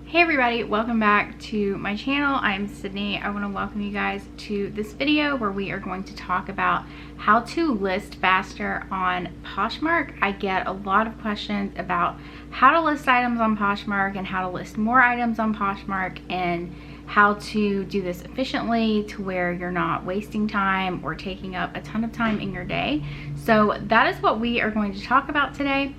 Hey everybody, welcome back to my channel. I'm Sydney. I want to welcome you guys to this video where we are going to talk about how to list faster on Poshmark. I get a lot of questions about how to list items on Poshmark and how to list more items on Poshmark and how to do this efficiently to where you're not wasting time or taking up a ton of time in your day. So that is what we are going to talk about today.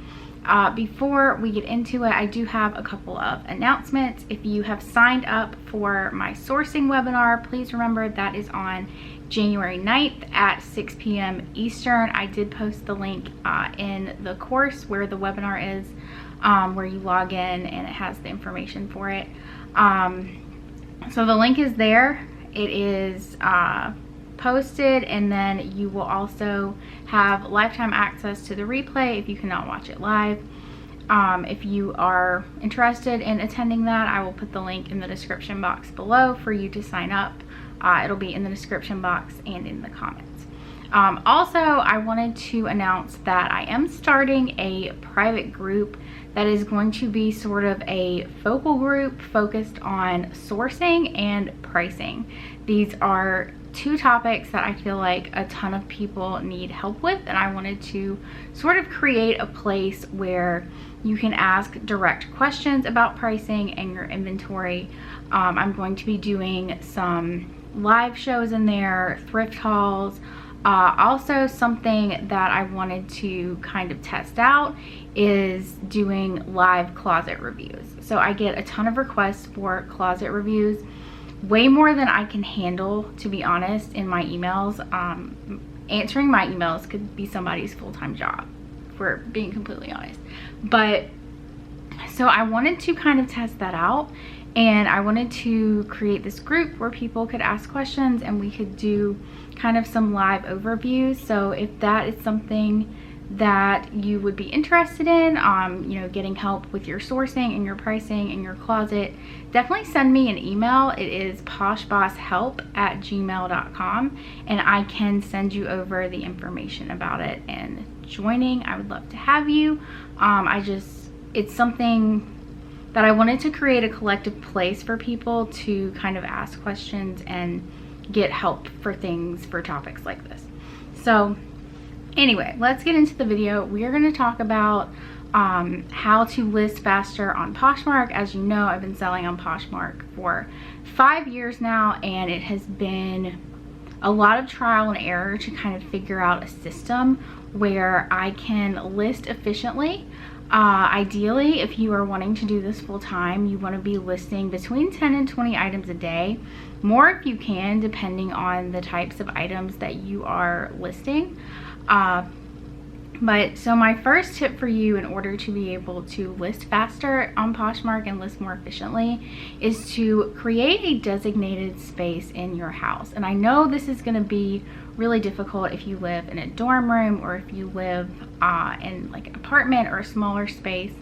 Before we get into it, I do have a couple of announcements. If you have signed up for my sourcing webinar, please remember that is on January 9th at 6 p.m. Eastern. I did post the link in the course where the webinar is, where you log in and it has the information for it. So the link is there. It is posted, and then you will also have lifetime access to the replay if you cannot watch it live. If you are interested in attending that, I will put the link in the description box below for you to sign up. It'll be in the description box and in the comments. Also, I wanted to announce that I am starting a private group that is going to be sort of a focal group focused on sourcing and pricing. These are two topics that I feel like a ton of people need help with, and I wanted to sort of create a place where you can ask direct questions about pricing and your inventory. I'm going to be doing some live shows in there, thrift hauls. Also, something that I wanted to kind of test out is doing live closet reviews. So I get a ton of requests for closet reviews, way more than I can handle, to be honest, in my emails. Answering my emails could be somebody's full-time job, for being completely honest. But so I wanted to kind of test that out, and I wanted to create this group where people could ask questions and we could do kind of some live overviews. So if that is something that you would be interested in, you know, getting help with your sourcing and your pricing and your closet, definitely send me an email. It is poshbosshelp@gmail.com, and I can send you over the information about it and joining. I would love to have you. It's something that I wanted to create a collective place for people to kind of ask questions and get help for things, for topics like this. So anyway, let's get into the video. We are going to talk about how to list faster on Poshmark. As you know, I've been selling on Poshmark for 5 years now, and it has been a lot of trial and error to kind of figure out a system where I can list efficiently. Ideally, if you are wanting to do this full time, you want to be listing between 10 and 20 items a day, more if you can, depending on the types of items that you are listing. So my first tip for you in order to be able to list faster on Poshmark and list more efficiently is to create a designated space in your house. And I know this is going to be really difficult if you live in a dorm room or if you live in like an apartment or a smaller space,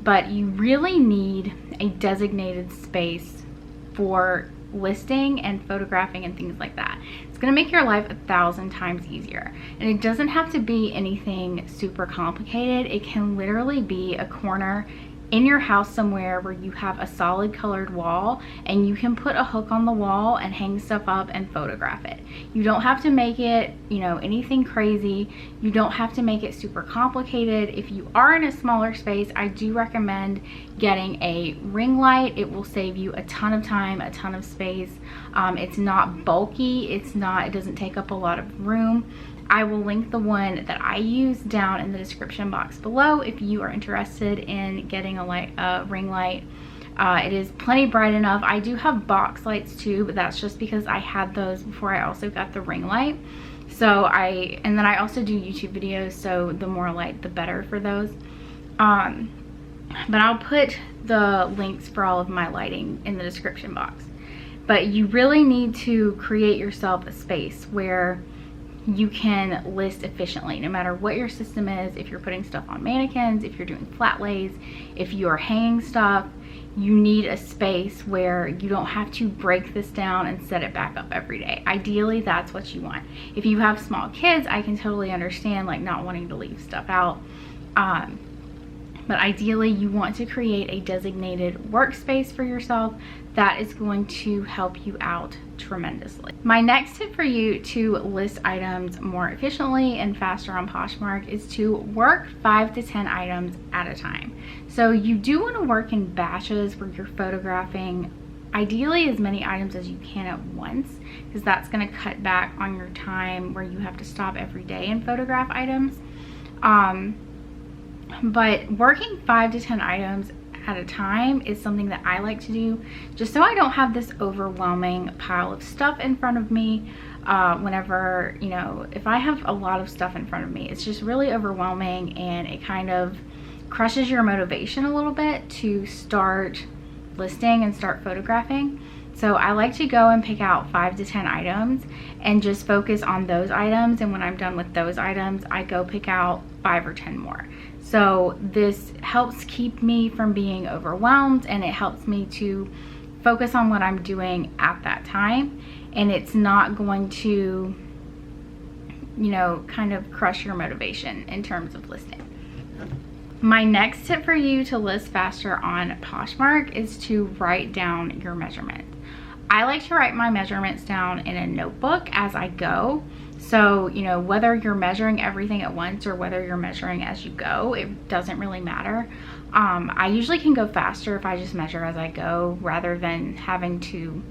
but you really need a designated space for listing and photographing and things like that. It's going to make your life 1,000 times easier, and it doesn't have to be anything super complicated. It can literally be a corner in your house somewhere where you have a solid colored wall and you can put a hook on the wall and hang stuff up and photograph it. You don't have to make it, you know, anything crazy. You don't have to make it super complicated. If you are in a smaller space, I do recommend getting a ring light. It will save you a ton of time, a ton of space. It's not bulky. It doesn't take up a lot of room. I will link the one that I use down in the description box below if you are interested in getting a ring light. It is plenty bright enough. I do have box lights too, but that's just because I had those before I also got the ring light. And then I also do YouTube videos, so the more light the better for those. But I'll put the links for all of my lighting in the description box. But you really need to create yourself a space where you can list efficiently, no matter what your system is. If you're putting stuff on mannequins, if you're doing flat lays, if you're hanging stuff, you need a space where you don't have to break this down and set it back up every day. Ideally, that's what you want. If you have small kids, I can totally understand like not wanting to leave stuff out. But ideally, you want to create a designated workspace for yourself that is going to help you out tremendously. My next tip for you to list items more efficiently and faster on Poshmark is to work 5 to 10 items at a time. So you do want to work in batches where you're photographing ideally as many items as you can at once, because that's going to cut back on your time where you have to stop every day and photograph items. But working 5 to 10 items at a time is something that I like to do, just so I don't have this overwhelming pile of stuff in front of me. Whenever, you know, if I have a lot of stuff in front of me, it's just really overwhelming, and it kind of crushes your motivation a little bit to start listing and start photographing. So I like to go and pick out 5 to 10 items and just focus on those items, and when I'm done with those items, I go pick out 5 or 10 more. So this helps keep me from being overwhelmed, and it helps me to focus on what I'm doing at that time, and it's not going to, you know, kind of crush your motivation in terms of listing. My next tip for you to list faster on Poshmark is to write down your measurements. I like to write my measurements down in a notebook as I go. So, you know, whether you're measuring everything at once or whether you're measuring as you go, it doesn't really matter. I usually can go faster if I just measure as I go, rather than having to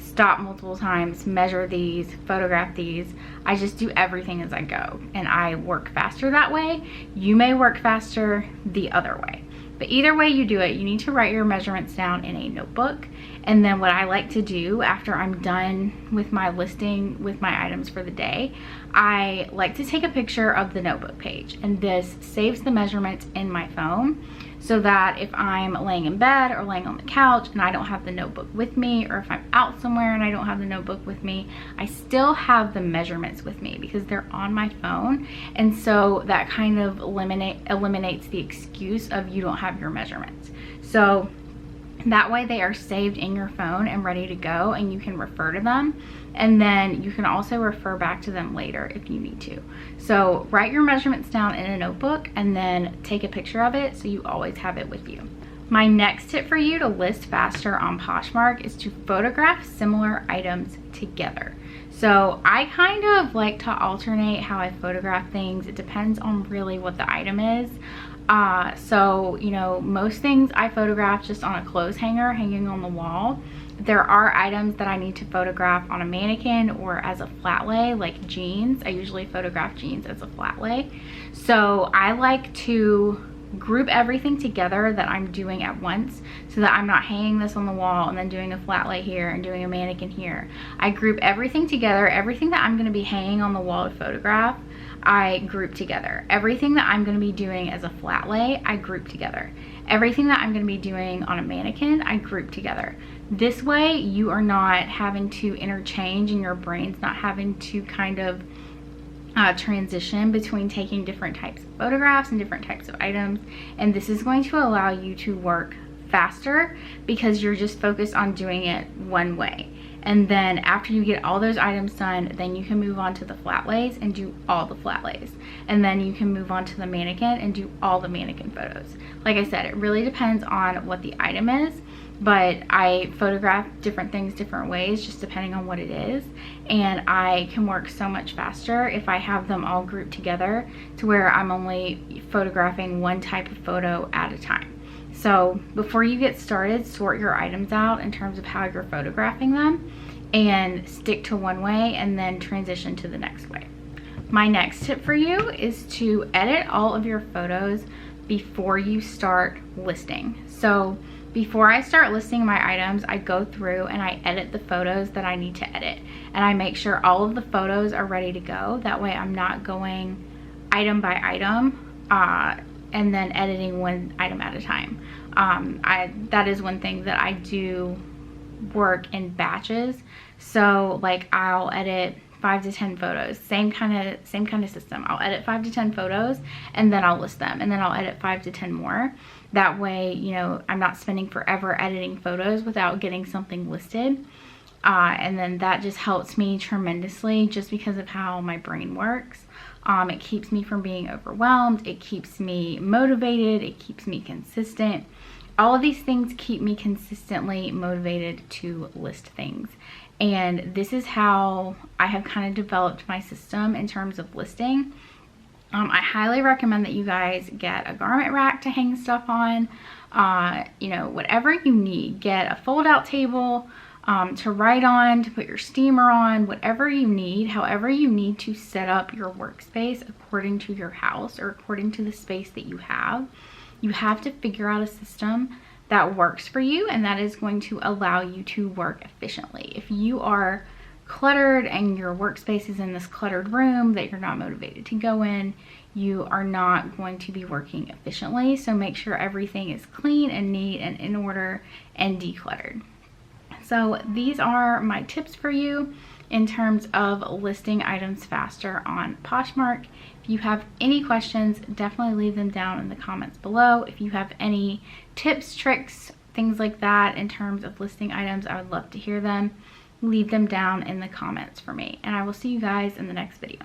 stop multiple times, measure these, photograph these. I just do everything as I go, and I work faster that way. You may work faster the other way. But either way you do it, you need to write your measurements down in a notebook. And then what I like to do after I'm done with my listing with my items for the day, I like to take a picture of the notebook page. And this saves the measurements in my phone, so that if I'm laying in bed or laying on the couch and I don't have the notebook with me, or if I'm out somewhere and I don't have the notebook with me, I still have the measurements with me because they're on my phone. And so that kind of eliminates the excuse of you don't have your measurements. So that way they are saved in your phone and ready to go, and you can refer to them, and then you can also refer back to them later if you need to. So write your measurements down in a notebook and then take a picture of it so you always have it with you. My next tip for you to list faster on Poshmark is to photograph similar items together. So I kind of like to alternate how I photograph things. It depends on really what the item is. So, you know, most things I photograph just on a clothes hanger hanging on the wall. There are items that I need to photograph on a mannequin or as a flat lay, like jeans. I usually photograph jeans as a flat lay. So I like to group everything together that I'm doing at once, so that I'm not hanging this on the wall and then doing a flat lay here and doing a mannequin here. I group everything together. Everything that I'm going to be hanging on the wall to photograph, I group together. Everything that I'm going to be doing as a flat lay, I group together. Everything that I'm going to be doing on a mannequin, I group together. This way you are not having to interchange, and your brain's not having to kind of transition between taking different types of photographs and different types of items. And this is going to allow you to work faster because you're just focused on doing it one way. And then after you get all those items done, then you can move on to the flat lays and do all the flat lays. And then you can move on to the mannequin and do all the mannequin photos. Like I said, it really depends on what the item is, but I photograph different things different ways just depending on what it is. And I can work so much faster if I have them all grouped together to where I'm only photographing one type of photo at a time. So before you get started, sort your items out in terms of how you're photographing them and stick to one way and then transition to the next way. My next tip for you is to edit all of your photos before you start listing. So before I start listing my items, I go through and I edit the photos that I need to edit. And I make sure all of the photos are ready to go. That way I'm not going item by item and then editing one item at a time. That is one thing that I do work in batches. So like I'll edit 5 to 10 photos, same kind of system. I'll edit 5 to 10 photos and then I'll list them, and then I'll edit 5 to 10 more. That way, you know, I'm not spending forever editing photos without getting something listed. And then that just helps me tremendously just because of how my brain works. It keeps me from being overwhelmed. It keeps me motivated. It keeps me consistent. All of these things keep me consistently motivated to list things. And this is how I have kind of developed my system in terms of listing. I highly recommend that you guys get a garment rack to hang stuff on. You know, whatever you need. Get a fold out table to write on, to put your steamer on, whatever you need, however you need to set up your workspace according to your house or according to the space that you have. You have to figure out a system that works for you and that is going to allow you to work efficiently. If you are cluttered and your workspace is in this cluttered room that you're not motivated to go in, you are not going to be working efficiently. So make sure everything is clean and neat and in order and decluttered. So these are my tips for you in terms of listing items faster on Poshmark. If you have any questions, definitely leave them down in the comments below. If you have any tips, tricks, things like that in terms of listing items, I would love to hear them. Leave them down in the comments for me. And I will see you guys in the next video.